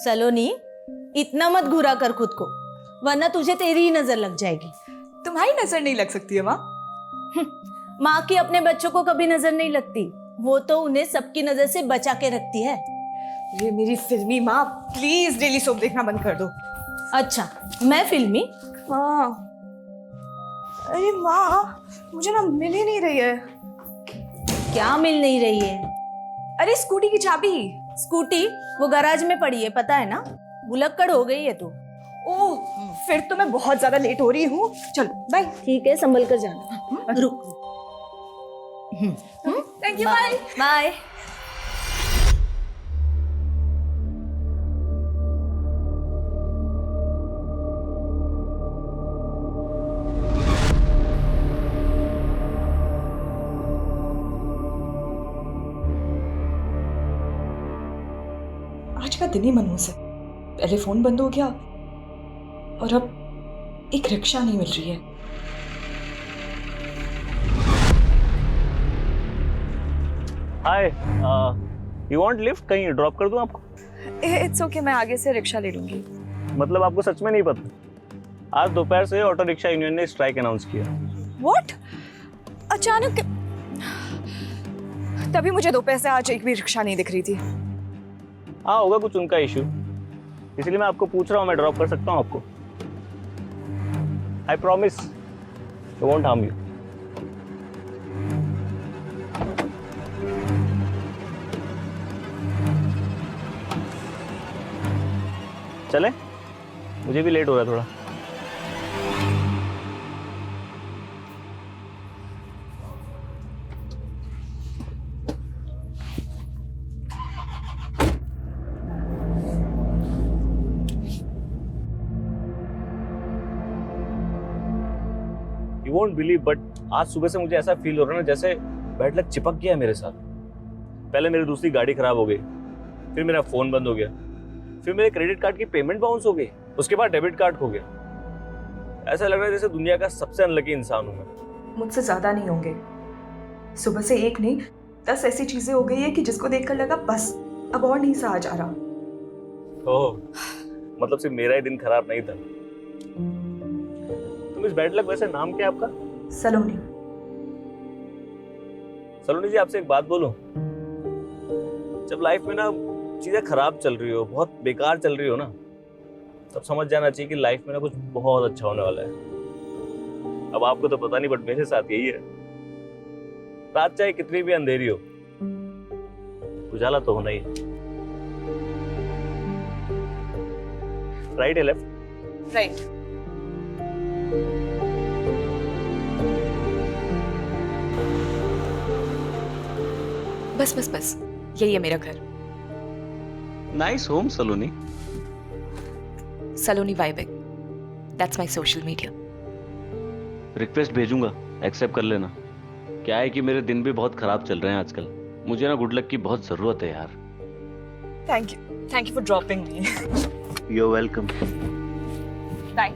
सलोनी, इतना मत घुरा कर खुद को, वरना तुझे तेरी ही नजर लग जाएगी। तुम्हारी नजर नहीं लग सकती है माँ। माँ की अपने बच्चों को कभी नजर नहीं लगती, वो तो उन्हें सबकी नजर से बचा के रखती है। ये मेरी फिल्मी माँ, प्लीज डेली सोप देखना बंद कर दो। अच्छा, मैं फिल्मी? हाँ। अरे माँ, मुझे ना मिल ही नहीं रही है। क्या मिल नहीं रही है? अरे स्कूटी की चाबी। स्कूटी वो गैराज में पड़ी है, पता है ना। भुलक्कड़ हो गई है तू। ओह, फिर तो मैं बहुत ज्यादा लेट हो रही हूँ। चलो बाय। ठीक है, संभल कर जाना। रुक। Thank you, bye bye. आज का दिन ही मनहूस है। पहले फोन बंद हो गया और अब एक रिक्शा नहीं मिल रही है। हाय, यू वांट लिफ्ट? कहीं ड्रॉप कर दूं आपको? इट्स ओके, मैं आगे से रिक्शा ले लूंगी। मतलब आपको सच में नहीं पता? आज दोपहर से ऑटो रिक्शा यूनियन ने स्ट्राइक अनाउंस किया। व्हाट? अचानक? तभी मुझे दोपहर से आज एक भी रिक्शा नहीं दिख रही थी। हाँ, होगा कुछ उनका इशू, इसलिए मैं आपको पूछ रहा हूँ, मैं ड्रॉप कर सकता हूँ आपको? I promise I won't harm you. चले, मुझे भी लेट हो रहा है थोड़ा। You won't believe, but आज सुबह से मुझे ऐसा फील हो रहा है ना जैसे बैड लक चिपक गया है मेरे साथ। पहले मेरी दूसरी गाड़ी खराब हो गई, फिर मेरा फोन बंद हो गया, फिर मेरे क्रेडिट कार्ड की पेमेंट बाउंस हो गई, उसके बाद डेबिट कार्ड खो गया। ऐसा लग रहा है जैसे दुनिया का सबसे अनलकी इंसान हूं मैं। मुझसे ज्यादा नहीं होंगे। सुबह से एक नहीं 10 ऐसी चीजें हो गई है कि जिसको देखकर लगा बस अब और नहीं सहा जा रहा। ओह, मतलब सिर्फ मेरा ही दिन खराब नहीं था। तुम इस बैड लक, वैसे नाम क्या है आपका? सलोनी। सलोनी जी, आपसे एक बात बोलूं? जब लाइफ में ना चीजें खराब चल रही हो, बहुत बेकार चल रही हो ना, तब समझ जाना चाहिए कि लाइफ में ना कुछ बहुत अच्छा होने वाला है। अब आपको तो पता नहीं, बट मेरे साथ यही है। रात चाहे कितनी भी अंधेरी हो, उजाला तो होना ही है। राइट है लेफ्ट? राइट। बस बस बस, यही है मेरा घर। Nice home Saloni. सलोनी वाइबेक, that's my social media. Request भेजूंगा, एक्सेप्ट कर लेना। क्या है कि मेरे दिन भी बहुत खराब चल रहे हैं आजकल, मुझे ना गुड लक की बहुत जरूरत है यार। Thank you for dropping me. You are welcome. Bye.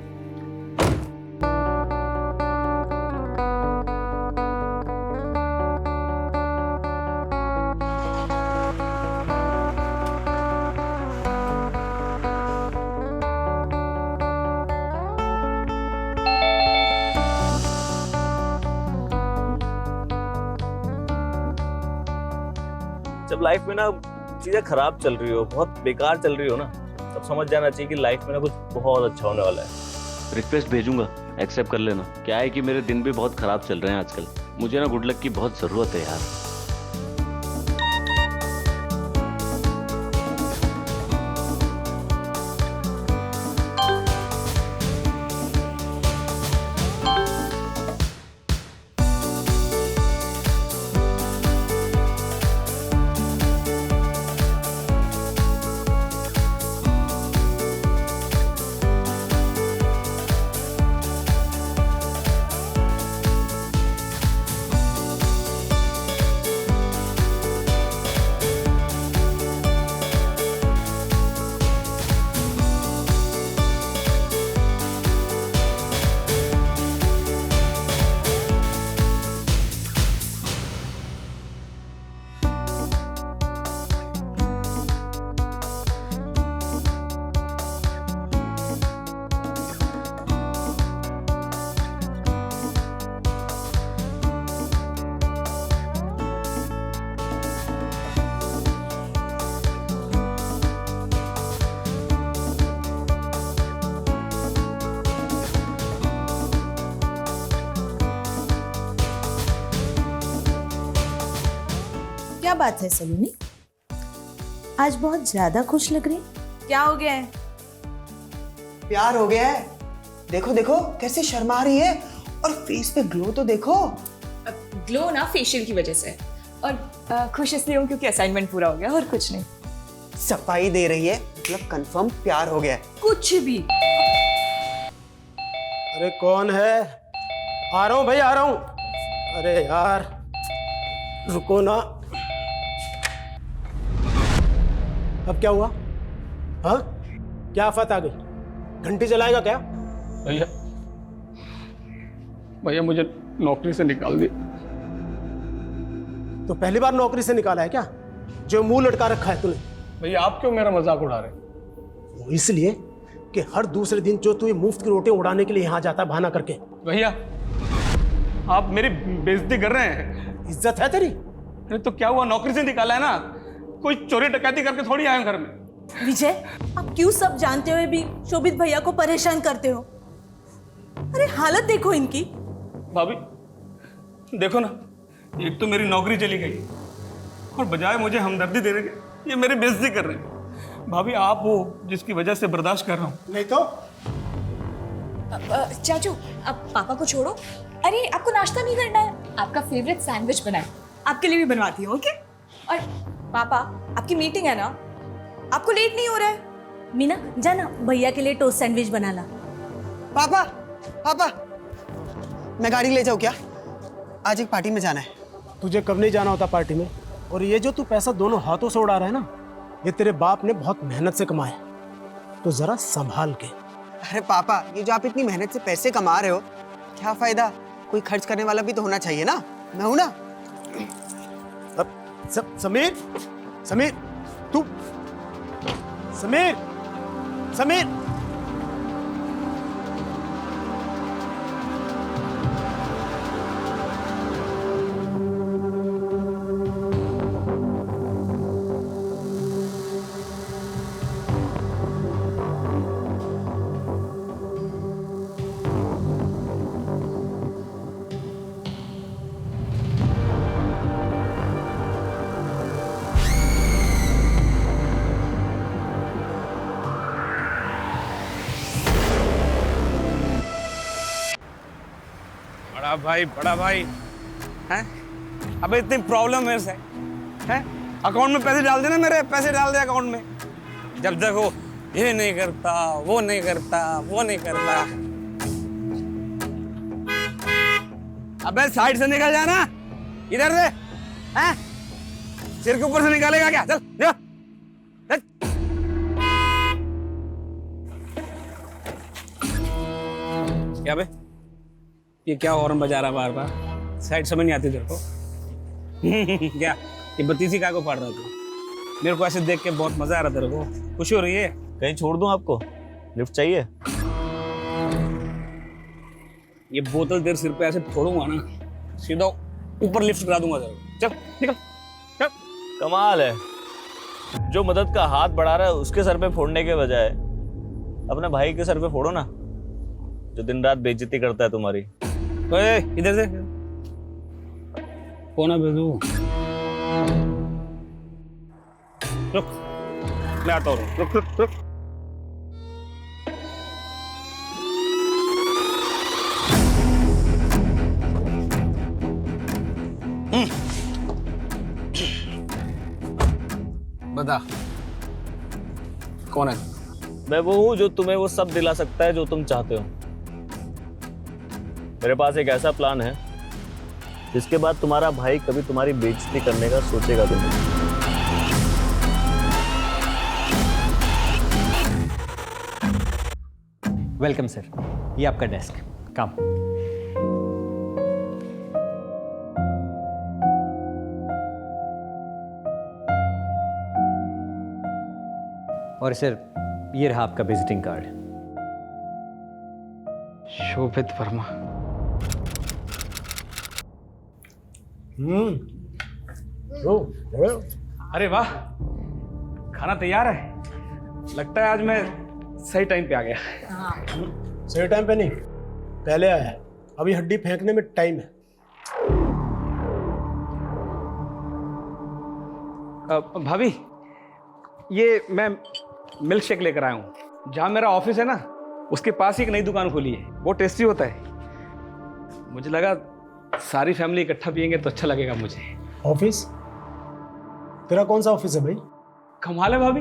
जब लाइफ में ना चीजें खराब चल रही हो, बहुत बेकार चल रही हो ना, तब समझ जाना चाहिए कि लाइफ में ना कुछ बहुत अच्छा होने वाला है। रिक्वेस्ट भेजूंगा, एक्सेप्ट कर लेना। क्या है कि मेरे दिन भी बहुत खराब चल रहे हैं आजकल, मुझे ना गुड लक की बहुत जरूरत है यार। क्या बात है सलोनी, आज बहुत ज्यादा खुश लग रही, क्या हो गया है? प्यार हो गया है। देखो देखो कैसे शर्मा रही है, और फेस पे ग्लो तो देखो। ग्लो ना फेशियल की वजह से, और खुश इसलिए हूँ क्योंकि असाइनमेंट पूरा हो गया, और कुछ नहीं। सफाई दे रही है, मतलब कंफर्म प्यार हो गया है। कुछ भी। अरे कौन है? आ रहा हूँ भाई, आ रहा हूँ। अरे यार रुको ना। अब क्या हुआ? हाँ, क्या आफत आ गई? घंटी चलाएगा क्या? भैया भैया मुझे नौकरी से निकाल दिया। तो पहली बार नौकरी से निकाला है क्या, जो मुंह लटका रखा है तूने? भैया आप क्यों मेरा मजाक उड़ा रहे हैं? वो इसलिए कि हर दूसरे दिन जो तू ये मुफ्त की रोटियां उड़ाने के लिए यहाँ जाता है बहाना करके। भैया आप मेरी बेइज्जती कर रहे हैं। इज्जत है तेरी? अरे तो क्या हुआ, नौकरी से निकाला है ना, कोई चोरी डकैती करके थोड़ी आए घर में। विजय, आप क्यों सब जानते हुए भी शोभित भैया को परेशान करते हो? अरे हालत देखो इनकी। भाभी देखो ना, एक तो मेरी नौकरी चली गई और बजाय मुझे हमदर्दी देने के ये मेरी बेइज्जती कर रहे हैं। भाभी आप हो जिसकी वजह से बर्दाश्त कर रहा हूँ। नहीं तो चाचू अब पापा को छोड़ो। अरे आपको नाश्ता नहीं करना है? आपका फेवरेट सैंडविच बनाए, आपके लिए भी बनवाती हूँ। ओके। और पापा आपकी मीटिंग है ना, आपको लेट नहीं हो रहा है? मीना जाना भैया के लिए टोस्ट सैंडविच बना ला। पापा पापा, मैं गाड़ी ले जाऊँ क्या? आज एक पार्टी में जाना है। तुझे कब नहीं जाना होता पार्टी में? और ये जो तू पैसा दोनों हाथों से उड़ा रहा है ना, ये तेरे बाप ने बहुत मेहनत से कमाया, तो जरा संभाल के। अरे पापा, ये जो आप इतनी मेहनत से पैसे कमा रहे हो, क्या फायदा? कोई खर्च करने वाला भी तो होना चाहिए ना। मैं हूं ना। अब समीर, समीर तू, समीर, समीर। बड़ा भाई हैं? अबे इतनी प्रॉब्लम है से हैं? अकाउंट में पैसे डाल देना, मेरे पैसे डाल दे अकाउंट में। जब देखो ये नहीं करता, वो नहीं करता, वो नहीं करता। अबे साइड से निकल जाना, इधर से हैं? सिर के ऊपर से निकालेगा क्या? चल जा, चल। क्या बे, ये क्या हॉर्न बजा रहा बार बार? साइड समझ नहीं आती तेरे को? क्या ये बत्तीसी काय को फाड़ रहा तू? मेरे को ऐसे देख के बहुत मजा आ रहा तेरे को? खुशी हो रही है? कहीं छोड़ दूं आपको? लिफ्ट चाहिए? ये बोतल तेरे सिर पे ऐसे फोड़ूंगा ना, सीधा ऊपर लिफ्ट करा दूंगा तेरे को। चल निकल, चल। कमाल है, जो मदद का हाथ बढ़ा रहा है उसके सर पे फोड़ने के बजाय अपने भाई के सर पे फोड़ो ना, जो दिन रात बेइज्जती करता है तुम्हारी। ओए इधर से कौन है बेजू? रुक, मैं आता हूँ। रुक रुक रुक। बता कौन है? मैं वो हूँ जो तुम्हें वो सब दिला सकता है जो तुम चाहते हो। मेरे पास एक ऐसा प्लान है जिसके बाद तुम्हारा भाई कभी तुम्हारी बेइज्जती करने का सोचेगा भी नहीं। वेलकम सर, ये आपका डेस्क। काम। और सर ये रहा आपका विजिटिंग कार्ड। शोभित वर्मा। अरे वाह, खाना तैयार है। लगता है आज मैं सही टाइम पे आ गया। सही टाइम पे नहीं, पहले आया है। अभी हड्डी फेंकने में टाइम है। भाभी, ये मैं मिल्क शेक लेकर आया हूँ। जहाँ मेरा ऑफिस है ना, उसके पास ही एक नई दुकान खुली है, बहुत टेस्टी होता है। मुझे लगा सारी फैमिली इकट्ठा पियेंगे तो अच्छा लगेगा मुझे। ऑफिस? तेरा कौन सा ऑफिस है भाई? कमाल है भाभी,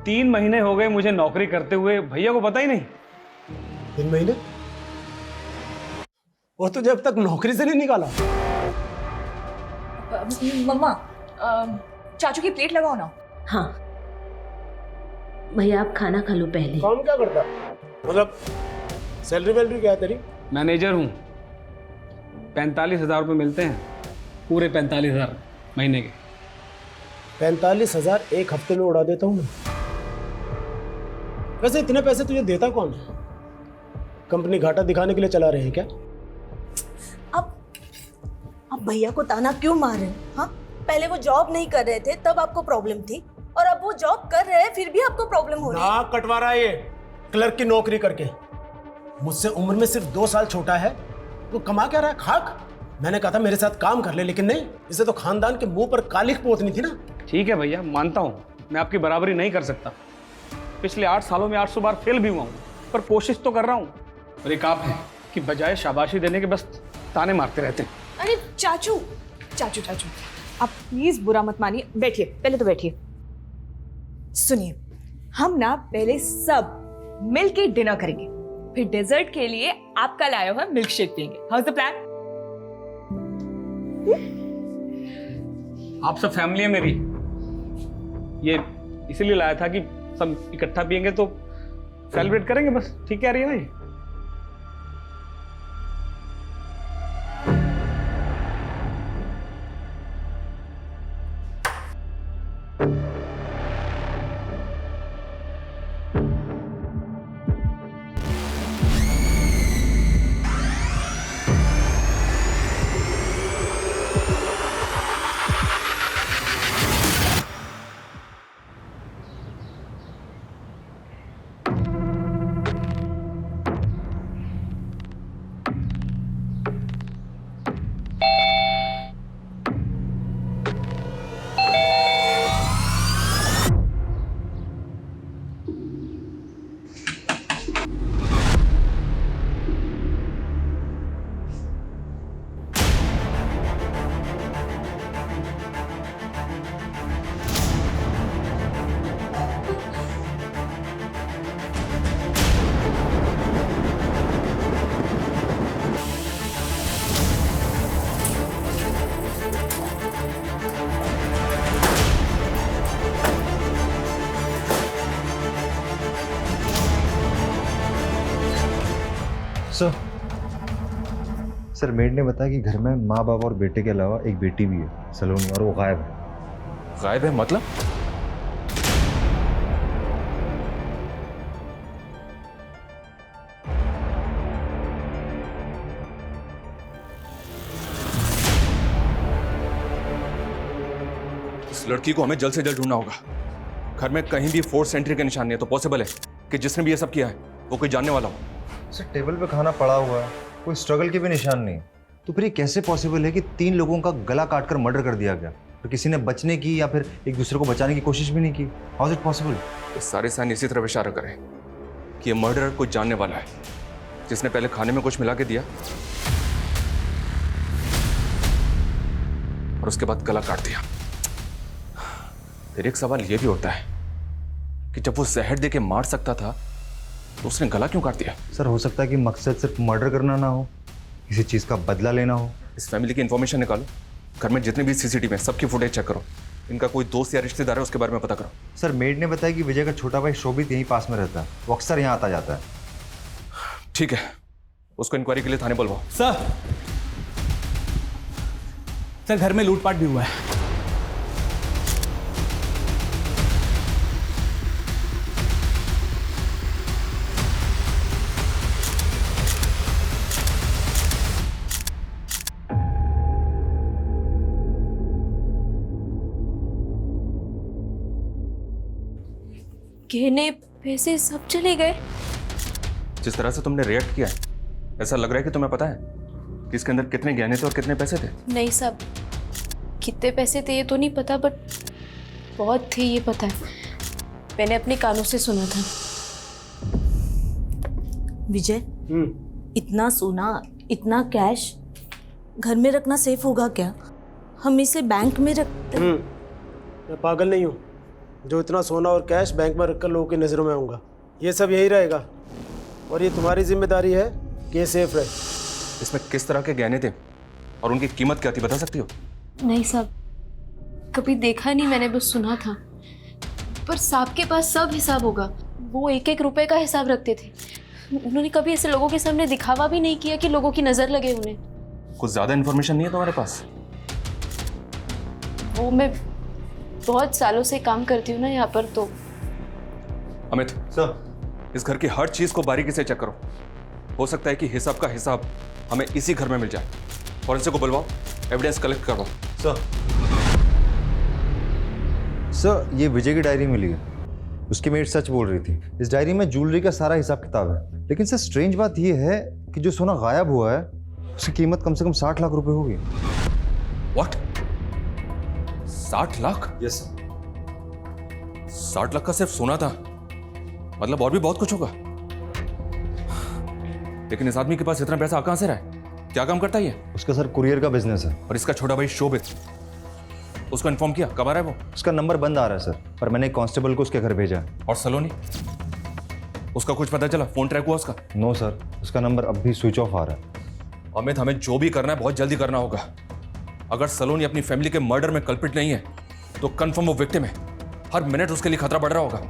3 महीने हो गए मुझे नौकरी करते हुए, भैया को पता ही नहीं। 3 महीने? और तुझे अब तक नौकरी से नहीं निकाला? मम्मा, चाचू की प्लेट लगाओ ना। हाँ भैया, आप खाना खा लो पहले। काम क्या करता? मतलब सैलरी वैलरी क्या है तेरी? मैनेजर हूँ, 45,000 रुपये मिलते हैं, पूरे 45,000 महीने के। 45,000 एक हफ्ते में उड़ा देता हूँ मैं। वैसे इतने पैसे तुझे देता कौन है? कंपनी घाटा दिखाने के लिए चला रहे हैं क्या? अब भैया को ताना क्यों मार रहे हैं? हाँ, पहले वो जॉब नहीं कर रहे थे तब आपको प्रॉब्लम थी, और अब वो जॉब कर रहे हैं फिर भी आपको प्रॉब्लम हो रही है। नाक कटवा रहा है ये, क्लर्क की नौकरी करके। मुझसे उम्र में सिर्फ 2 साल छोटा है, वो कमा क्या रहा है? खाक। मैंने कहा था मेरे साथ काम कर ले, लेकिन नहीं, इसे तो खानदान के मुंह पर कालिख पोतनी थी ना। ठीक है भैया, मानता हूँ मैं आपकी बराबरी नहीं कर सकता। पिछले 8 सालों में 800 बार फेल भी हुआ हूँ, पर कोशिश तो कर रहा हूँ। और एक आप है कि बजाय शाबाशी देने के बस ताने मारते रहते हैं। अरे चाचू चाचू चाचू, आप प्लीज बुरा मत मानिए, बैठिए, पहले तो बैठिए। सुनिए, हम ना पहले सब मिलके डिनर करेंगे, फिर डेजर्ट के लिए आपका लाया हुआ मिल्क शेक पियेंगे। How is the plan? आप सब फैमिली है मेरी, ये इसीलिए लाया था कि सब इकट्ठा पियेंगे तो सेलिब्रेट करेंगे बस। ठीक कह रही है ना ये? सर मेड ने बताया कि घर में माँ बाप और बेटे के अलावा एक बेटी भी है, सलोनी, और वो गायब है। गायब है मतलब? इस लड़की को हमें जल्द से जल्द ढूंढना होगा। घर में कहीं भी फोर्स एंट्री के निशान नहीं है, तो पॉसिबल है कि जिसने भी ये सब किया है वो कोई जानने वाला हो। सर टेबल पे खाना पड़ा हुआ है, कोई स्ट्रगल के भी निशान नहीं, तो फिर ये कैसे पॉसिबल है कि 3 लोगों का गला काटकर मर्डर कर दिया गया, तो किसी ने बचने की या फिर एक दूसरे को बचाने की कोशिश भी नहीं की? How is it possible? ये सारे साइन इसी तरफ इशारा करें कि ये मर्डरर कुछ जानने वाला है, जिसने पहले खाने में कुछ मिला के दिया और उसके बाद गला काट दिया। फिर एक सवाल ये भी होता है कि जब वो जहर दे के मार सकता था तो उसने गला क्यों काट दिया? सर हो सकता है कि मकसद सिर्फ मर्डर करना ना हो, किसी चीज़ का बदला लेना हो। इस फैमिली की इन्फॉर्मेशन निकालो, घर में जितने भी सीसीटीवी हैं सबकी फुटेज चेक करो, इनका कोई दोस्त या रिश्तेदार है उसके बारे में पता करो। सर मेड ने बताया कि विजय का छोटा भाई शोभित यहीं पास में रहता है, वो अक्सर यहाँ आता जाता है। ठीक है, उसको इंक्वायरी के लिए थाने बुलवाओ। सर घर में लूटपाट भी हुआ है। गहने पैसे सब चले गए। जिस तरह से तुमने रिएक्ट किया है, ऐसा लग रहा है कि तुम्हें पता है कि इसके अंदर कितने गहने थे और कितने पैसे थे। नहीं सब कितने पैसे थे ये तो नहीं पता, बट बहुत थे ये पता है। मैंने अपने कानों से सुना था। विजय, इतना सोना, इतना कैश घर में रखना सेफ होगा क्या? हम इसे बैंक में रखते। मैं पागल नहीं हूँ जो इतना सोना और कैश बैंक में रखकर लोगों की नज़रों में आऊँगा। ये सब यही रहेगा और ये तुम्हारी जिम्मेदारी है कि ये सेफ रहे। इसमें किस तरह के गहने थे और उनकी कीमत क्या थी, बता सकती हो? नहीं साहब, कभी देखा नहीं, मैंने बस सुना था। पर साहब के पास सब हिसाब होगा, वो एक एक रुपए का हिसाब रखते थे। उन्होंने कभी ऐसे लोगों के सामने दिखावा भी नहीं किया कि लोगों की नज़र लगे उन्हें। कुछ ज्यादा इन्फॉर्मेशन नहीं है तुम्हारे पास? वो मैं बहुत सालों से काम करती हूँ ना यहाँ पर, तो अमित सर, इस घर की हर चीज को बारीकी से चेक करो। हो सकता है कि हिसाब का हिसाब हमें इसी घर में मिल जाए। फॉरेंसिक को बुलवाओ, एविडेंस कलेक्ट करवाओ। सर, ये विजय की डायरी मिली है। उसकी मेट सच बोल रही थी। इस डायरी में ज्वेलरी का सारा हिसाब किताब है। लेकिन सर स्ट्रेंज बात ये है कि जो सोना गायब हुआ है उसकी कीमत कम से कम 60 लाख रुपए होगी। What? 60 lakh? Yes sir. 60 lakh का सिर्फ सोना था, मतलब और भी बहुत कुछ होगा। लेकिन इस आदमी के पास इतना पैसा कहां से रहा है? क्या काम करता है ये? उसका सर कुरियर का बिजनेस है। और इसका छोटा भाई शोभित, उसको इन्फॉर्म किया? कब आ रहा है वो? उसका नंबर बंद आ रहा है सर, पर मैंने एक कांस्टेबल को उसके घर भेजा है। और सलोनी, उसका कुछ पता चला? फोन ट्रैक हुआ उसका? नो सर, उसका नंबर अब भी स्विच ऑफ आ रहा है। अमित, हमें जो भी करना है बहुत जल्दी करना होगा। अगर सलोनी अपनी फैमिली के मर्डर में कल्प्रिट नहीं है तो कंफर्म वो विक्टिम है। हर मिनट उसके लिए खतरा बढ़ रहा होगा।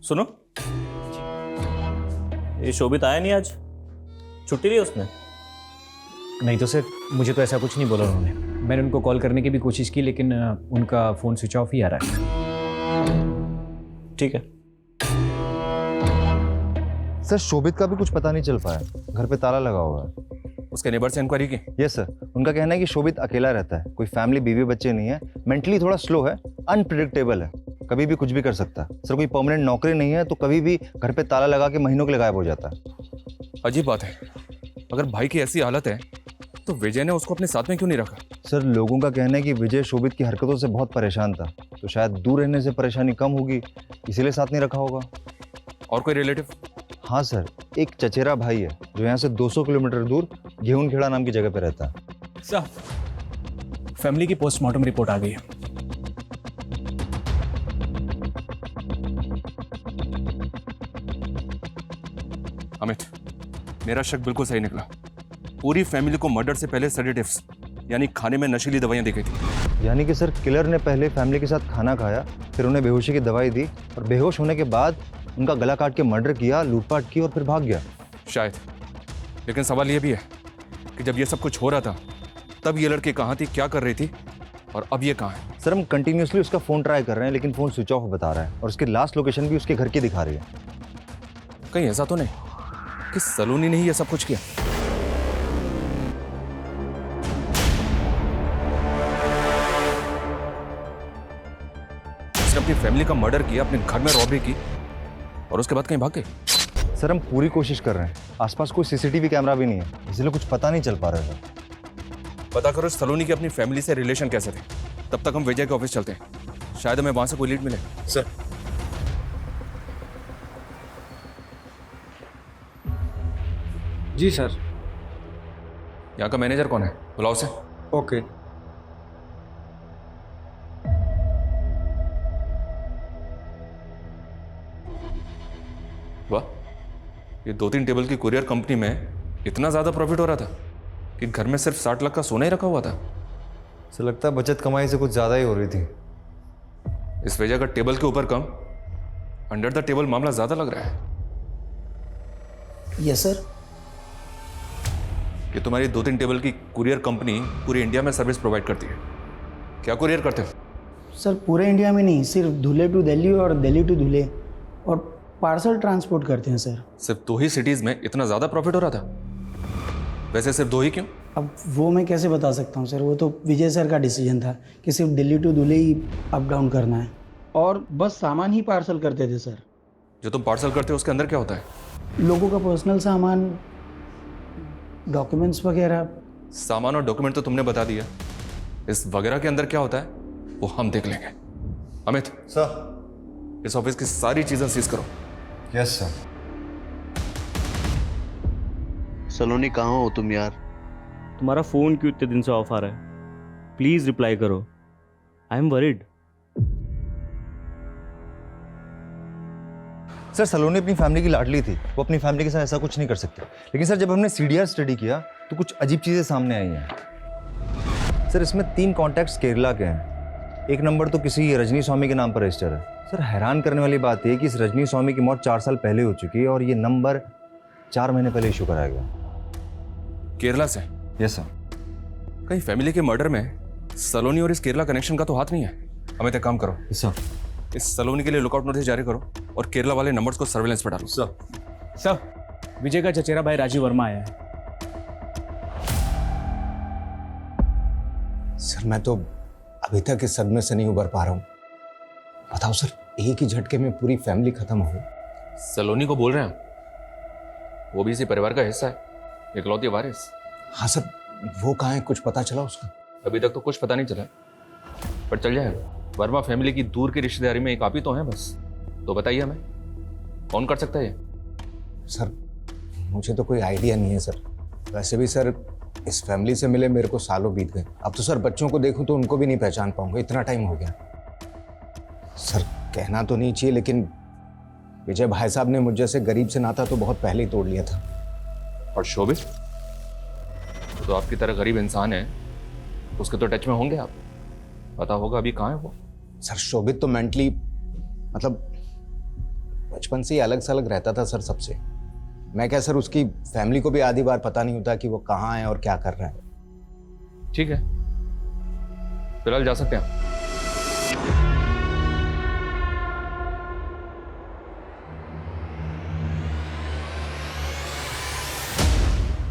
सुनो, ये शोभित आया नहीं आज? छुट्टी ली उसने? नहीं तो सर, मुझे तो ऐसा कुछ नहीं बोला उन्होंने। मैंने उनको कॉल करने की भी कोशिश की लेकिन उनका फ़ोन स्विच ऑफ ही आ रहा है। ठीक है सर, शोभित का भी कुछ पता नहीं चल पाया। घर पे ताला लगा हुआ है। उसके नेबर से इंक्वायरी की? यस सर, उनका कहना है कि शोभित अकेला रहता है, कोई फैमिली, बीवी बच्चे नहीं है, मेंटली थोड़ा स्लो है, अनप्रिडिक्टेबल है, कभी भी कुछ भी कर सकता है। सर, कोई परमानेंट नौकरी नहीं है तो कभी भी घर पे ताला लगा के महीनों के लिए गायब हो जाता है। अजीब बात है, अगर भाई की ऐसी हालत है तो विजय ने उसको अपने साथ में क्यों नहीं रखा? सर, लोगों का कहना है कि विजय शोभित की हरकतों से बहुत परेशान था, तो शायद दूर रहने से परेशानी कम होगी, इसीलिए साथ नहीं रखा होगा। और कोई रिलेटिव? हाँ सर, एक चचेरा भाई है जो यहाँ से 200 किलोमीटर दूर गेहूंखेड़ा नाम की जगह पे रहता है। सर, फैमिली की पोस्टमार्टम रिपोर्ट आ गई है। अमित, मेरा शक बिल्कुल सही निकला। पूरी फैमिली को मर्डर से पहले सेडेटिव्स यानी खाने में नशीली दवाइयां दी गई थी। यानी कि सर, किलर ने पहले फैमिली के साथ खाना खाया, फिर उन्हें बेहोशी की दवाई दी और बेहोश होने के बाद उनका गला काट के मर्डर किया, लूटपाट की और फिर भाग गया। शायद, लेकिन सवाल यह भी है कि जब ये सब कुछ हो रहा था तब ये लड़की कहाँ थी, क्या कर रही थी, और अब ये कहाँ है? सर, हम कंटिन्यूसली उसका फ़ोन ट्राई कर रहे हैं लेकिन फ़ोन स्विच ऑफ बता रहा है और उसकी लास्ट लोकेशन भी उसके घर की दिखा रही है। कहीं ऐसा तो नहीं कि सलोनी ने ही ये सब कुछ किया? उसने अपनी फैमिली का मर्डर किया, अपने घर में रॉबरी की और उसके बाद कहीं भाग गई। सर, हम पूरी कोशिश कर रहे हैं, आसपास कोई सीसीटीवी कैमरा भी नहीं है, इसलिए कुछ पता नहीं चल पा रहा है। पता करो सलोनी की अपनी फैमिली से रिलेशन कैसे थे। तब तक हम विजय के ऑफिस चलते हैं, शायद हमें वहां से कोई लीड मिले। सर, जी सर। यहाँ का मैनेजर कौन है, बुलाओ उसे। ओके। वाह, ये 2-3 टेबल की कुरियर कंपनी में इतना ज्यादा प्रॉफिट हो रहा था कि घर में सिर्फ 60 लाख का सोना ही रखा हुआ था। सर, लगता है बचत कमाई से कुछ ज़्यादा ही हो रही थी। इस वजह का टेबल के ऊपर कम, अंडर द टेबल मामला ज्यादा लग रहा है। Yes sir. कि तुम्हारी 2-3 टेबल की कुरियर कंपनी पूरी इंडिया में सर्विस प्रोवाइड करती है। क्या कुरियर करते हो? सर, पूरे इंडिया में नहीं, सिर्फ धुले टू दिल्ली और दिल्ली टू धुले, और पार्सल ट्रांसपोर्ट करते हैं सर। सिर्फ 2 ही सिटीज में इतना ज्यादा प्रॉफिट हो रहा था? वैसे सिर्फ 2 ही क्यों? अब वो मैं कैसे बता सकता हूँ सर, वो तो विजय सर का डिसीजन था कि सिर्फ दिल्ली टू धुले ही अप डाउन करना है, और बस सामान ही पार्सल करते थे सर। जो तुम पार्सल करते हो उसके अंदर क्या होता है? लोगों का पर्सनल सामान, डॉक्यूमेंट्स वगैरह। सामान और डॉक्यूमेंट तो तुमने बता दिया, इस वगैरह के अंदर क्या होता है वो हम देख लेंगे। अमित सर। इस ऑफिस की सारी चीजें सीज करो। Yes sir. सलोनी कहाँ हो तुम यार? तुम्हारा फोन क्यों इतने दिन से ऑफ आ रहा है? प्लीज रिप्लाई करो, आई एम वरीड। सर सलोनी अपनी फैमिली की लाडली थी, वो अपनी फैमिली के साथ ऐसा कुछ नहीं कर सकते। लेकिन सर जब हमने सीडीआर स्टडी किया तो कुछ अजीब चीज़ें सामने आई हैं। सर इसमें 3 कॉन्टैक्ट्स केरला के हैं, एक नंबर तो किसी रजनी स्वामी के नाम पर रजिस्टर है। सर हैरान करने वाली बात यह है कि इस रजनी स्वामी की मौत 4 साल पहले हो चुकी है और ये नंबर 4 महीने पहले इशू कराया गया। केरला से? Yes sir. कहीं फैमिली के मर्डर में सलोनी और इस केरला कनेक्शन का तो हाथ नहीं है? हमें एक काम करो सर, इस सलोनी के लिए लुकआउट नोटिस जारी करो और केरला वाले नंबर्स को सर्वेलेंस पे डालो। सर विजय का चचेरा भाई राजीव वर्मा आया है। सर मैं तो अभी तक इस सदमे से नहीं उबर पा रहा हूँ। बताओ सर, एक ही झटके में पूरी फैमिली खत्म हो गई। सलोनी को बोल रहे हैं, वो भी इसी परिवार का हिस्सा है, इकलौती वारिस। हाँ सर, वो कहाँ है, कुछ पता चला उसका? अभी तक तो कुछ पता नहीं चला, पर चल जाएगा। वर्मा फैमिली की दूर की रिश्तेदारी में एक आप ही तो हैं बस। तो बताइए हमें कौन कर सकता है ये? सर मुझे तो कोई आइडिया नहीं है सर। वैसे भी सर इस फैमिली से मिले मेरे को सालों बीत गए। अब तो सर बच्चों को देखूं तो उनको भी नहीं पहचान पाऊंगा, इतना टाइम हो गया। सर कहना तो नहीं चाहिए लेकिन विजय भाई साहब ने मुझ जैसे गरीब से नाता तो बहुत पहले ही तोड़ लिया था। और शोभित तो आपकी तरह गरीब इंसान है, उसके तो टच में होंगे आप, पता होगा अभी कहाँ है वो। सर शोभित तो मेंटली मतलब बचपन से ही अलग से अलग रहता था सर सबसे। मैं क्या सर, उसकी फैमिली को भी आधी बार पता नहीं होता कि वो कहाँ है और क्या कर रहा है। ठीक है, फिलहाल जा सकते हैं।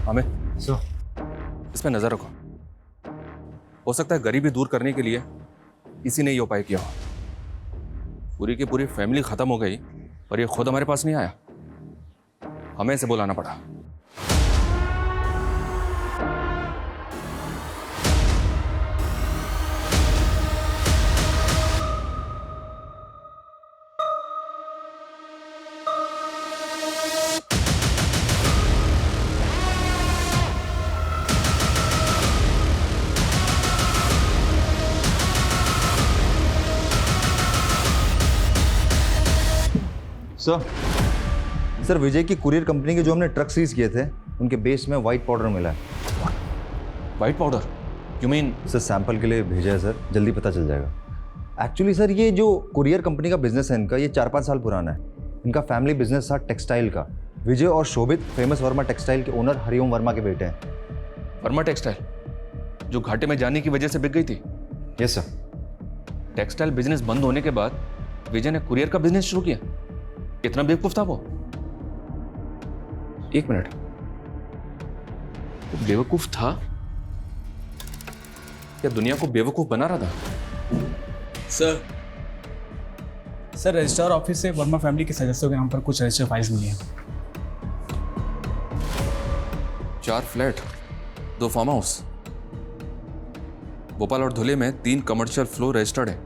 अमित सर, इस पे नजर रखो, हो सकता है गरीबी दूर करने के लिए इसी ने ये उपाय किया हो। पूरी की पूरी फैमिली खत्म हो गई और ये खुद हमारे पास नहीं आया, हमें इसे बुलाना पड़ा। सर विजय की कुरियर कंपनी के जो हमने ट्रक सीज किए थे उनके बेस में व्हाइट पाउडर मिला है। White powder? You mean? Sir sample के लिए भेजा है सर, जल्दी पता चल जाएगा। एक्चुअली सर ये जो कुरियर कंपनी का बिजनेस है इनका, ये 4-5 साल पुराना है। इनका फैमिली बिजनेस था टेक्सटाइल का। विजय और शोभित फेमस वर्मा टेक्सटाइल के ओनर हरिओम वर्मा के बेटे हैं। वर्मा टेक्सटाइल जो घाटे में जाने की वजह से बिक गई थी? Yes sir. टेक्सटाइल बिजनेस बंद होने के बाद विजय ने कुरियर का बिजनेस शुरू किया। इतना बेवकूफ था वो? एक मिनट, वो बेवकूफ था या दुनिया को बेवकूफ बना रहा था? सर रजिस्ट्रार ऑफिस से वर्मा फैमिली के सदस्यों के नाम पर कुछ रजिस्टर फाइल्स मिली हैं। 4 फ्लैट, 2 फार्म हाउस, भोपाल और धुले में 3 कमर्शियल फ्लोर रजिस्टर्ड है,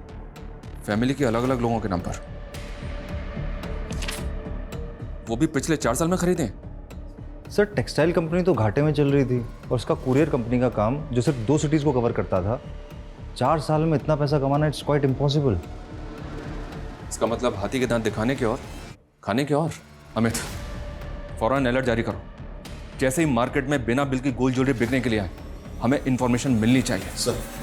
फैमिली के अलग अलग लोगों के नाम पर। वो भी पिछले 4 साल में खरीदे। सर टेक्सटाइल कंपनी तो घाटे में चल रही थी और उसका कुरियर कंपनी का काम जो सिर्फ 2 सिटीज़ को कवर करता था, 4 साल में इतना पैसा कमाना इट्स क्वाइट इम्पॉसिबल। इसका मतलब हाथी के दांत दिखाने के और खाने के और। अमित फौरन अलर्ट जारी करो, जैसे ही मार्केट में बिना बिल की गोल्ड ज्वेलरी बिकने के लिए आए हमें इंफॉर्मेशन मिलनी चाहिए। सर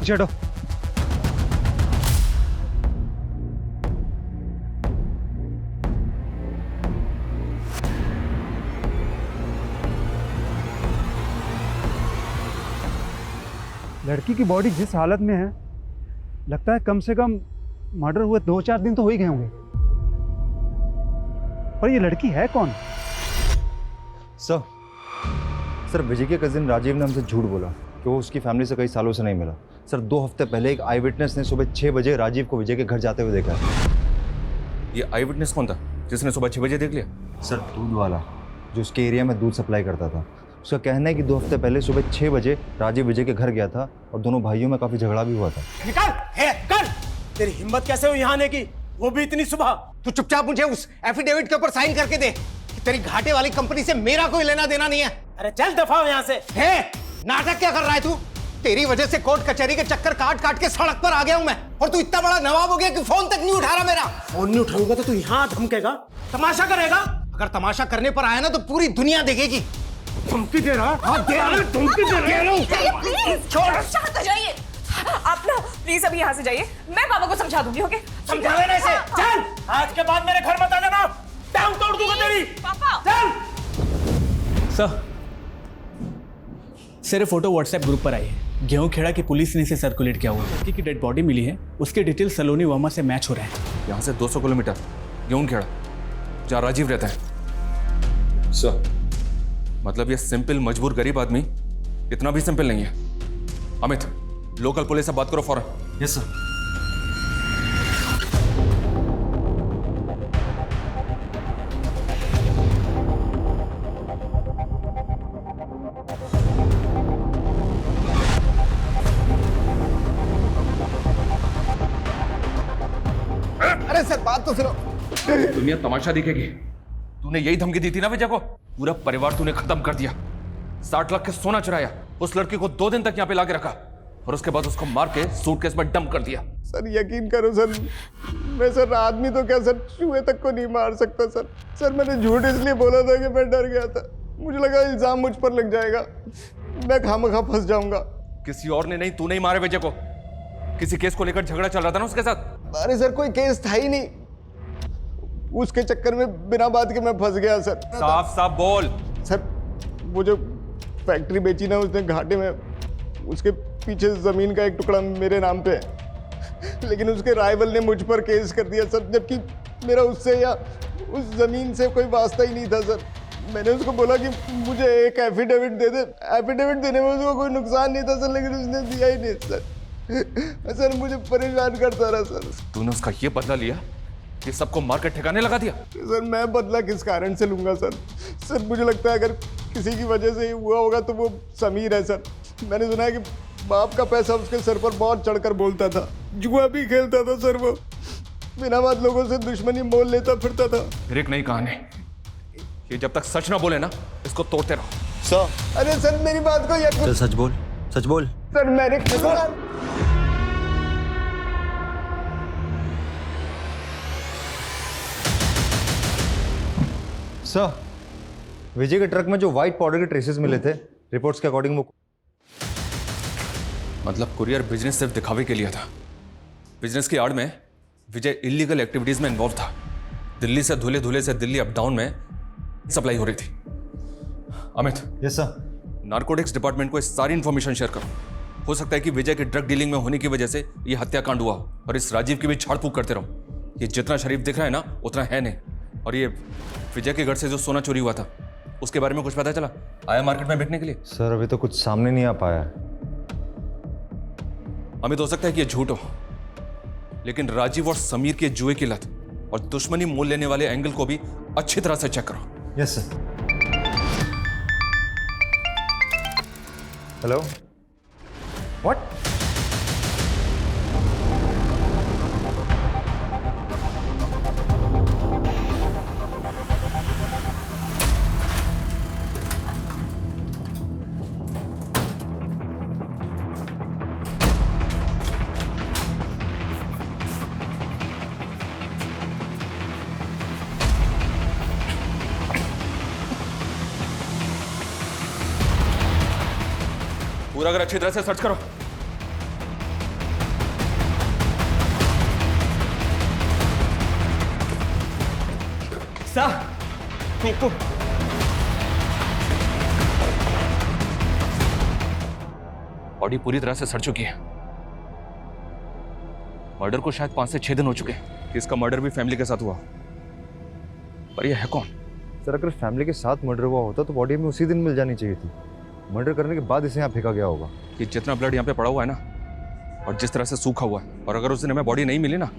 पीछे हटो। लड़की की बॉडी जिस हालत में है, लगता है कम से कम मर्डर हुए 2-4 दिन तो हो ही गए होंगे। पर ये लड़की है कौन? सर विजय के कजिन राजीव ने हमसे झूठ बोला कि वो उसकी फैमिली से कई सालों से नहीं मिला। सर 2 हफ्ते पहले एक आई विटनेस ने सुबह 6 बजे राजीव को विजय के घर जाते हुए देखा है। ये आई विटनेस कौन था जिसने सुबह 6 बजे देख लिया? सर दूध वाला जो उसके एरिया में दूध सप्लाई करता था। उसका कहना है कि 2 हफ्ते पहले सुबह 6 बजे राजीव विजय के घर गया था और दोनों भाइयों में काफी झगड़ा भी हुआ था। निकल! तेरी हिम्मत कैसे हुई यहाँ आने की, वो भी इतनी सुबह? तू चुपचाप मुझे उस एफिडेविट के ऊपर साइन करके दे कि तेरी घाटे वाली कंपनी से मेरा कोई लेना देना नहीं है। अरे चल दफा हो यहाँ से। हे, नाटक क्या कर रहा है तू? तेरी वजह से कोर्ट कचहरी के चक्कर काट काट के सड़क पर आ गया हूं मैं, और तू इतना बड़ा नवाब हो गया कि फोन तक नहीं उठा रहा मेरा। फोन नहीं उठाऊंगा तो तू यहाँ धमकेगा, तमाशा करेगा? अगर तमाशा करने पर आया ना तो पूरी दुनिया देखेगी। धमकी दे रहा? हाँ दे रहा, धमकी दे रहा। प्लीज छोड़, शांत हो जाइए। आप ना प्लीज अभी यहाँ से जाइए, मैं पापा को समझा दूंगी। ओके समझा लेने से चल, आज के बाद मेरे घर मत आ जाना, टांग तोड़ दूंगा तेरी। पापा चल। सर ये फोटो व्हाट्सएप ग्रुप पर आई है। गेहूंखेड़ा की पुलिस ने इसे सर्कुलेट किया हुआ है। लड़की की डेड बॉडी मिली है, उसके डिटेल सलोनी वर्मा से मैच हो रहे हैं। यहाँ से 200 किलोमीटर गेहूंखेड़ा, जहाँ राजीव रहता है। सर मतलब ये सिंपल मजबूर गरीब आदमी इतना भी सिंपल नहीं है। अमित, लोकल पुलिस से बात करो फौरन। Yes sir. अरे सर बात तो सुनो। दुनिया तमाशा दिखेगी। तूने यही धमकी दी थी ना विजय को? पूरा परिवार तूने खत्म कर दिया। 60 लाख के सोना चुराया, उस लड़की को 2 दिन तक यहाँ पे लाके रखा और उसके बाद उसको मार के सूटकेस में डंप कर दिया। सर यकीन करो सर, मैं सर आदमी तो क्या सर चूहे तक को नहीं मार सकता सर। सर मैंने झूठ इसलिए बोला था कि मैं डर गया था, मुझे लगा इल्जाम मुझ पर लग जाएगा, मैं खामखा फंस जाऊंगा। किसी और ने नहीं, तूने ही मारे विजय को। किसी केस को लेकर झगड़ा चल रहा था ना उसके साथ? अरे सर कोई केस था ही नहीं, उसके चक्कर में बिना बात के मैं फंस गया सर। साफ साफ बोल। सर वो जो फैक्ट्री बेची ना उसने घाटे में, उसके पीछे जमीन का एक टुकड़ा मेरे नाम पे है, लेकिन उसके राइवल ने मुझ पर केस कर दिया सर, जबकि मेरा उससे या उस जमीन से कोई वास्ता ही नहीं था सर। मैंने उसको बोला कि मुझे एक एफिडेविट दे दे, एफिडेविट देने में उसको कोई नुकसान नहीं था सर, लेकिन उसने दिया ही नहीं सर। सर मुझे परेशान करता रहा सर। तूने उसका ये बदला लिया कि सबको मार कर ठिकाने लगा दिया? सर मैं बदला किस कारण से लूंगा सर? सर मुझे लगता है अगर किसी की वजह से हुआ होगा तो वो समीर है सर। मैंने सुना है कि बाप का पैसा उसके सर पर बहुत चढ़कर बोलता था, जुआ भी खेलता था सर, वो बिना बात लोगों से दुश्मनी मोल लेता फिरता था। फिर एक नई कहानी, ये जब तक सच ना बोले ना इसको तोड़ते रहो। सर अरे सर मेरी बात को यकीन। सच बोल, सच बोल। सर मैंने सर विजय के ट्रक में जो व्हाइट पाउडर के ट्रेसेस मिले थे, रिपोर्ट्स के अकॉर्डिंग वो मतलब कुरियर बिजनेस सिर्फ दिखावे के लिए था। बिजनेस की आड़ में विजय इलीगल एक्टिविटीज में इन्वॉल्व था। दिल्ली से धुले धुले से दिल्ली अप डाउन में सप्लाई हो रही थी। Amit. Yes sir. Narcotics department को इस सारी इंफॉर्मेशन शेयर करो। हो सकता है कि विजय के ड्रग डीलिंग में होने की वजह से ये हत्याकांड हुआ हो, और इस राजीव की भी झाड़ फूक करते रहो। ये जितना शरीफ दिख रहा है ना उतना है नहीं। और ये विजय के घर से जो सोना चोरी हुआ था उसके बारे में कुछ पता चला? आया मार्केट में बिकने के लिए? सर अभी तो कुछ सामने नहीं आ पाया है। अमित हो सकता है कि ये झूठ हो, लेकिन राजीव और समीर के जुए की लत और दुश्मनी मोल लेने वाले एंगल को भी अच्छी तरह से चेक करो। Yes sir. Hello, what? पूरा अगर अच्छी तरह से सर्च करो। बॉडी पूरी तरह से सड़ चुकी है। मर्डर को शायद 5 से 6 दिन हो चुके हैं कि इसका मर्डर भी फैमिली के साथ हुआ। पर यह है कौन? सर अगर फैमिली के साथ मर्डर हुआ होता तो बॉडी हमें उसी दिन मिल जानी चाहिए थी। मर्डर करने के बाद इसे यहाँ फेंका गया होगा। कि जितना ब्लड यहाँ पे पड़ा हुआ है ना, और जिस तरह से सूखा हुआ है, और अगर उस दिन हमें बॉडी नहीं मिली ना,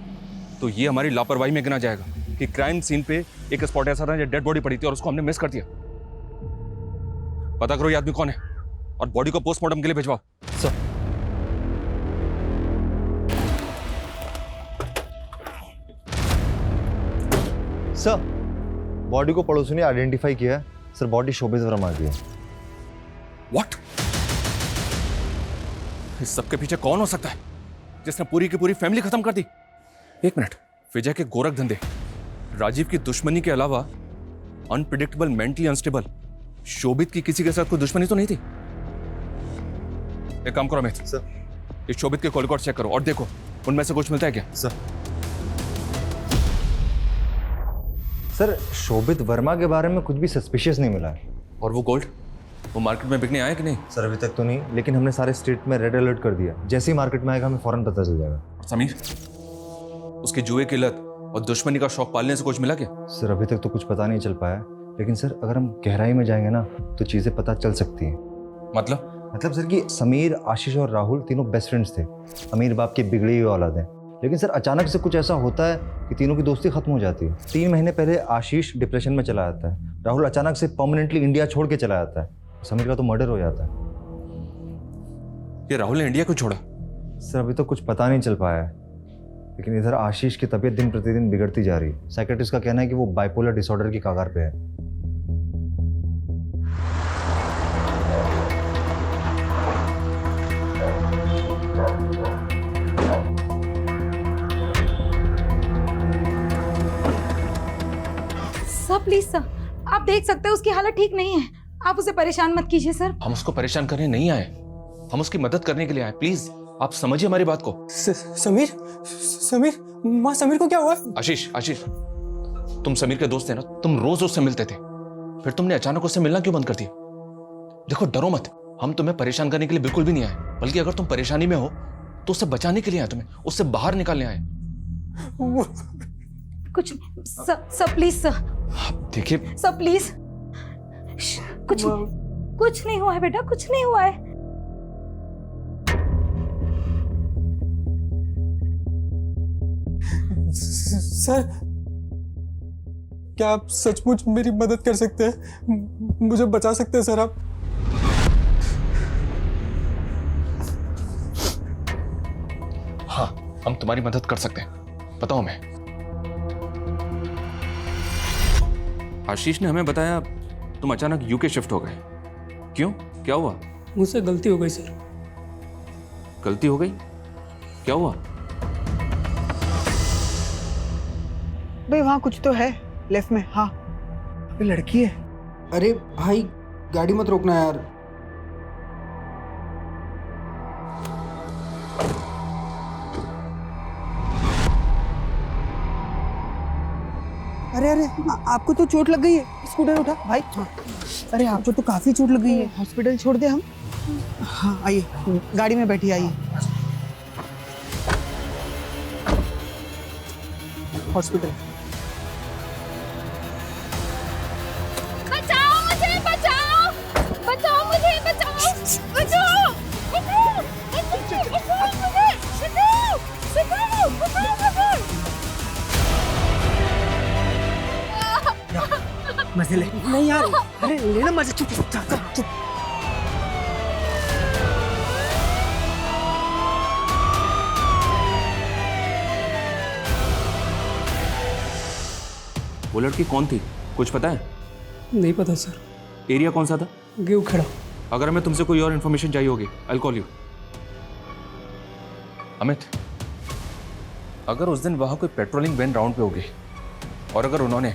तो ये हमारी लापरवाही में गिना जाएगा कि क्राइम सीन पे एक स्पॉट ऐसा था जहाँ डेड बॉडी पड़ी थी और उसको हमने मिस कर दिया। पता करो ये आदमी कौन है और बॉडी को पोस्टमार्टम के लिए भिजवाओ। सर सर बॉडी को पड़ोसी ने आइडेंटिफाई किया है। सर बॉडी शोभित वर्मा की है। व्हाट? इस सबके पीछे कौन हो सकता है जिसने पूरी की पूरी फैमिली खत्म कर दी? एक मिनट, विजय के गोरख धंधे, राजीव की दुश्मनी के अलावा अनप्रिडिक्टेबल, मेंटली अनस्टेबल शोभित की किसी के साथ कोई दुश्मनी तो नहीं थी? एक काम करो अमित, सर इस शोभित के कॉल रिकॉर्ड चेक करो और देखो उनमें से कुछ मिलता है क्या? सर शोभित वर्मा के बारे में कुछ भी सस्पिशियस नहीं मिला है। और वो गोल्ड, वो मार्केट में बिकने आया कि नहीं? सर अभी तक तो नहीं, लेकिन हमने सारे स्टेट में रेड अलर्ट कर दिया। जैसे ही मार्केट में आएगा हमें फौरन पता चल जाएगा। और समीर, उसकी जुए की लत और दुश्मनी का शौक पालने से कुछ मिला क्या? सर अभी तक तो कुछ पता नहीं चल पाया, लेकिन सर अगर हम गहराई में जाएंगे ना तो चीजें पता चल सकती हैं। मतलब सर कि समीर, आशीष और राहुल तीनों बेस्ट फ्रेंड्स थे। अमीर बाप की बिगड़ी हुई औलाद है, लेकिन सर अचानक से कुछ ऐसा होता है कि तीनों की दोस्ती खत्म हो जाती है। 3 महीने पहले आशीष डिप्रेशन में चला जाता है, राहुल अचानक से परमानेंटली इंडिया छोड़ के चला जाता है, समीर का तो मर्डर हो जाता है। ये राहुल ने इंडिया को छोड़ा? सर अभी तो कुछ पता नहीं चल पाया है, लेकिन इधर आशीष की तबीयत दिन प्रतिदिन बिगड़ती जा रही है। साइकेट्रिस्ट का कहना है कि वो बाइपोलर डिसऑर्डर की कगार पे है। सर प्लीज सर, आप देख सकते हैं उसकी हालत ठीक नहीं है। आप उसे परेशान मत कीजिए सर। हम उसको परेशान करने नहीं आए, हम उसकी मदद करने के लिए आए। प्लीज आप समझिए हमारी बात को। समीर, समीर, माँ समीर को क्या हुआ? आशीष, आशीष, तुम समीर के दोस्त थे ना, तुम रोज उससे मिलते थे, फिर तुमने अचानक उससे मिलना क्यों बंद कर दिया? देखो डरो मत, हम तुम्हें परेशान करने के लिए बिल्कुल भी नहीं आए, बल्कि अगर तुम परेशानी में हो तो उससे बचाने के लिए आए, तुम्हें उससे बाहर निकालने आए। कुछ सर प्लीज सर। देखिए सर प्लीज, कुछ नहीं हुआ है बेटा, कुछ नहीं हुआ है। सर क्या आप सचमुच मेरी मदद कर सकते हैं? मुझे बचा सकते हैं सर आप? हाँ, हम तुम्हारी मदद कर सकते हैं, बताओ मैं। आशीष ने हमें बताया तुम अचानक यूके शिफ्ट हो गए। क्यों, क्या हुआ? मुझसे गलती हो गई सर। गलती हो गई? क्या हुआ? भाई वहाँ कुछ तो है लेफ्ट में। हाँ लड़की है। अरे भाई गाड़ी मत रोकना यार। अरे अरे आपको तो चोट लग गई है, स्कूटर उठा भाई। हाँ अरे आपको तो काफी चोट लग गई है, हॉस्पिटल छोड़ दे हम। हाँ आइए, गाड़ी में बैठिए, आइए हॉस्पिटल। बचाओ मुझे, बचाओ, बचाओ मुझे, बचाओ, बचाओ, बचाओ, बचाओ मुझे, बचाओ, बचाओ, बचाओ मुझे। मजे ले। नहीं यार, अरे लेना मजे। चुप चुप चुप। वो लड़की कौन थी, कुछ पता है? नहीं पता सर। एरिया कौन सा था? गेहूं खेड़ा। अगर हमें तुमसे कोई और इन्फॉर्मेशन चाहिए होगी, आई कॉल यू। अमित, अगर उस दिन वहां कोई पेट्रोलिंग वैन राउंड पे होगी और अगर उन्होंने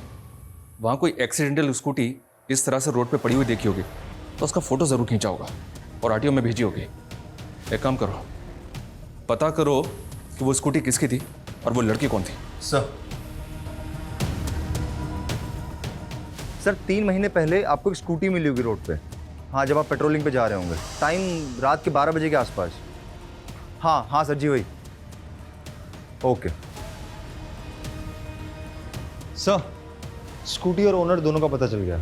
वहां कोई एक्सीडेंटल स्कूटी इस तरह से रोड पे पड़ी हुई देखी होगी तो उसका फोटो जरूर खींचा होगा और आरटीओ में भेजी होगी। एक काम करो, पता करो कि वो स्कूटी किसकी थी और वो लड़की कौन थी। सर सर 3 महीने पहले आपको एक स्कूटी मिली होगी रोड पे। हाँ, जब आप पेट्रोलिंग पे जा रहे होंगे, टाइम रात के 12 बजे के आसपास। हाँ हाँ सर जी, वही। ओके सर, स्कूटी और ओनर दोनों का पता चल गया।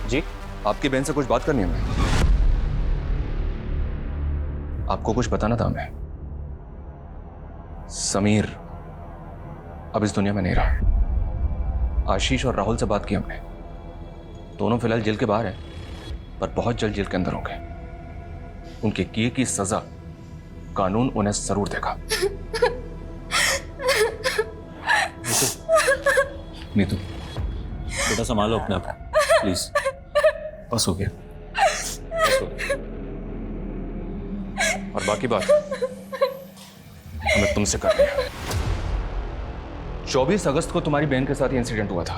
जी, आपकी बहन से कुछ बात करनी है मैं। आपको कुछ बताना था हमें। समीर अब इस दुनिया में नहीं रहा। आशीष और राहुल से बात की हमने। दोनों फिलहाल जेल के बाहर हैं, पर बहुत जल्द जेल के अंदर होंगे। उनके किए की सजा कानून उन्हें जरूर देगा। नीतू, बेटा संभालो अपने आप को, प्लीज। बस हो गया, बस हो गया। और बाकी बात हमें तुमसे करनी है। 24 अगस्त को तुम्हारी बहन के साथ ये इंसिडेंट हुआ था,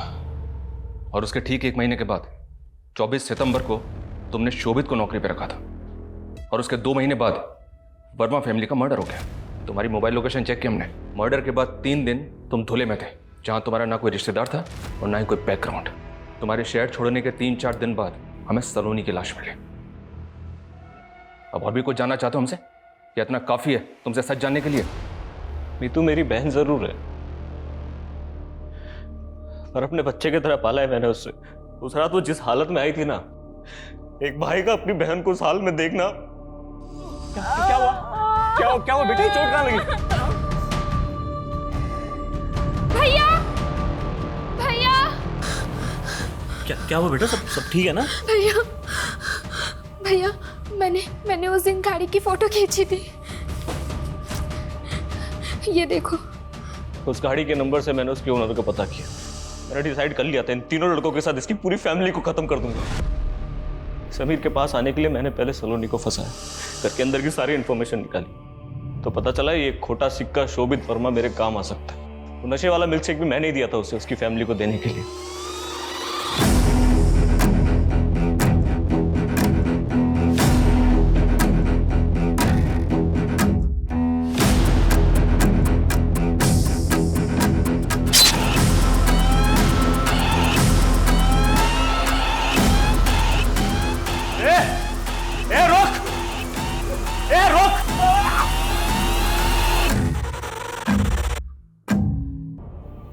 और उसके ठीक 1 महीने के बाद 24 सितंबर को तुमने शोभित को नौकरी पर रखा था, और उसके 2 महीने बाद वर्मा फैमिली का मर्डर हो गया। तुम्हारी मोबाइल लोकेशन चेक की हमने। मर्डर के बाद 3 दिन तुम धुले में थे, जहां तुम्हारा ना कोई रिश्तेदार था और ना ही कोई बैकग्राउंड। तुम्हारे शहर छोड़ने के 3-4 दिन बाद हमें सलोनी की लाश मिली। अब और भी कुछ जानना चाहते हो हमसे, या इतना काफी है तुमसे सच जानने के लिए? मीतू मेरी बहन जरूर है, और अपने बच्चे की तरह पाला है मैंने उससे। उस रात वो जिस हालत में आई थी ना, एक भाई का अपनी बहन को उस हाल में देखना। क्या हुआ? क्या हुआ बेटा? चोट कहाँ लगी? भैया, भैया, क्या हुआ बेटा? सब ठीक है ना? भैया, भैया, मैंने उस दिन गाड़ी की फोटो खींची थी, ये देखो। उस गाड़ी के नंबर से मैंने उसके ओनर को पता किया। मैंने डिसाइड कर लिया था इन तीनों लड़कों के साथ इसकी पूरी फैमिली को खत्म कर दूंगा। समीर के पास आने के लिए मैंने पहले सलोनी को फंसाया, घर के अंदर की सारी इंफॉर्मेशन निकाली, तो पता चला ये खोटा सिक्का शोभित वर्मा मेरे काम आ सकता है। तो नशे वाला मिल्कशेक भी मैंने ही दिया था उसे, उसकी फैमिली को देने के लिए।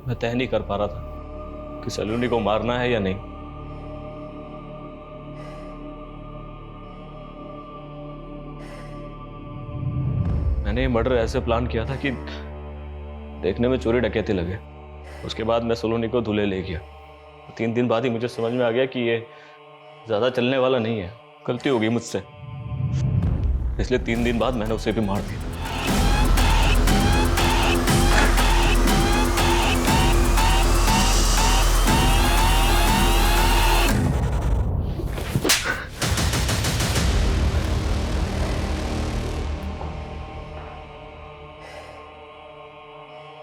मैं तय नहीं कर पा रहा था कि सलोनी को मारना है या नहीं। मैंने ये मर्डर ऐसे प्लान किया था कि देखने में चोरी डकैती लगे। उसके बाद मैं सलोनी को धुले ले गया। 3 दिन बाद ही मुझे समझ में आ गया कि ये ज्यादा चलने वाला नहीं है। गलती हो गई मुझसे, इसलिए 3 दिन बाद मैंने उसे भी मार दिया।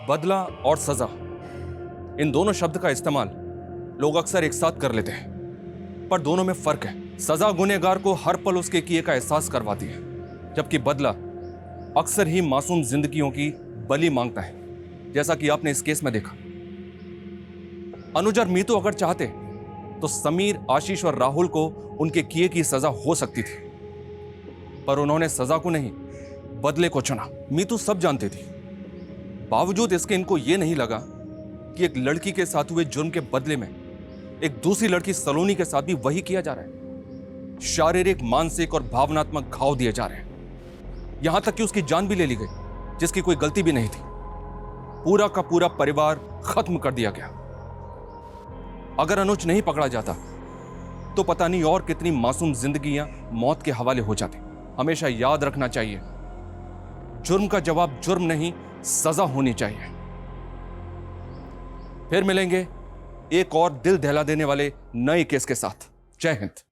बदला और सजा, इन दोनों शब्द का इस्तेमाल लोग अक्सर एक साथ कर लेते हैं, पर दोनों में फर्क है। सजा गुनहगार को हर पल उसके किए का एहसास करवाती है, जबकि बदला अक्सर ही मासूम जिंदगियों की बलि मांगता है, जैसा कि आपने इस केस में देखा। अनुज और मीतू अगर चाहते तो समीर, आशीष और राहुल को उनके किए की सजा हो सकती थी, पर उन्होंने सजा को नहीं, बदले को चुना। मीतू सब जानती थी, बावजूद इसके इनको यह नहीं लगा कि एक लड़की के साथ हुए जुर्म के बदले में एक दूसरी लड़की सलोनी के साथ भी वही किया जा रहा है। शारीरिक, मानसिक और भावनात्मक घाव दिए जा रहे हैं, यहां तक कि उसकी जान भी ले ली गई, जिसकी कोई गलती भी नहीं थी। पूरा का पूरा परिवार खत्म कर दिया गया। अगर अनुज नहीं पकड़ा जाता तो पता नहीं और कितनी मासूम जिंदगियां मौत के हवाले हो जाती। हमेशा याद रखना चाहिए, जुर्म का जवाब जुर्म नहीं, सजा होनी चाहिए। फिर मिलेंगे एक और दिल दहला देने वाले नए केस के साथ। जय हिंद।